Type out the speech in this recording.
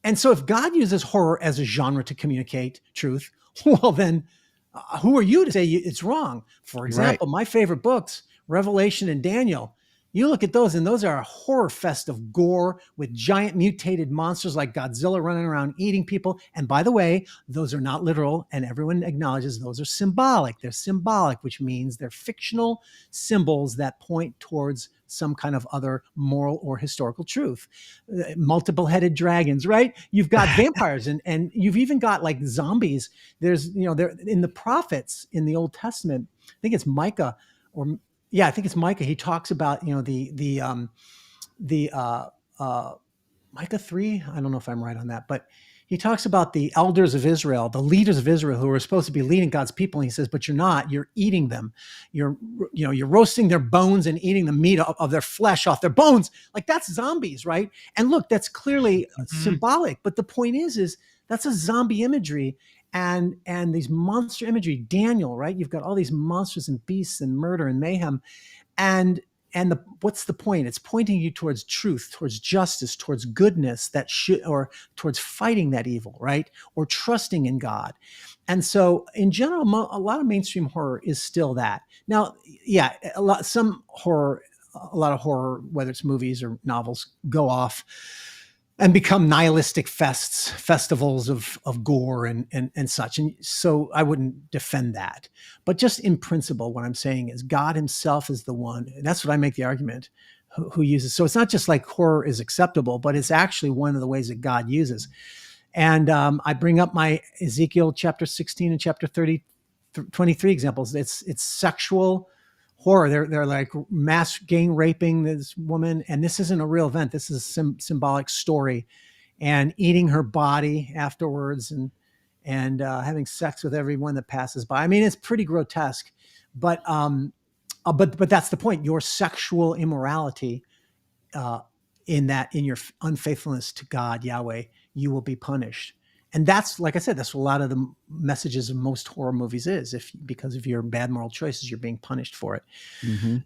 And so if God uses horror as a genre to communicate truth, well, then who are you to say it's wrong? For Right. example, my favorite books, Revelation and Daniel, you look at those and those are a horror fest of gore with giant mutated monsters like Godzilla running around eating people. And by the way, those are not literal, and everyone acknowledges those are symbolic. They're symbolic, which means they're fictional symbols that point towards some kind of other moral or historical truth. Multiple headed dragons, right? You've got vampires and you've even got like zombies. There's, there in the prophets in the Old Testament, I think it's Micah or yeah, I think it's Micah. He talks about, the Micah 3. I don't know if I'm right on that, but he talks about the elders of Israel, the leaders of Israel who are supposed to be leading God's people. And he says, but you're not, you're eating them. You're roasting their bones and eating the meat of their flesh off their bones. Like that's zombies, right? And look, that's clearly symbolic. But the point is that's a zombie imagery and these monster imagery. Daniel, right? You've got all these monsters and beasts and murder and mayhem. And what's the point? It's pointing you towards truth, towards justice, towards goodness or towards fighting that evil, right? Or trusting in God. And so in general, a lot of mainstream horror is still that. Now, yeah, a lot of horror, whether it's movies or novels, go off and become nihilistic festivals of gore and such. And so I wouldn't defend that. But just in principle, what I'm saying is God himself is the one, and that's what I make the argument, who uses. So it's not just like horror is acceptable, but it's actually one of the ways that God uses. And I bring up my Ezekiel chapter 16 and chapter 23 examples. It's sexual horror. They're like mass gang raping this woman, and this isn't a real event. This is a symbolic story, and eating her body afterwards, and having sex with everyone that passes by. I mean, it's pretty grotesque, but that's the point. Your sexual immorality, in your unfaithfulness to God, Yahweh, you will be punished. And that's, like I said, that's what a lot of the messages of most horror movies is. Because of your bad moral choices, you're being punished for it. Mm-hmm.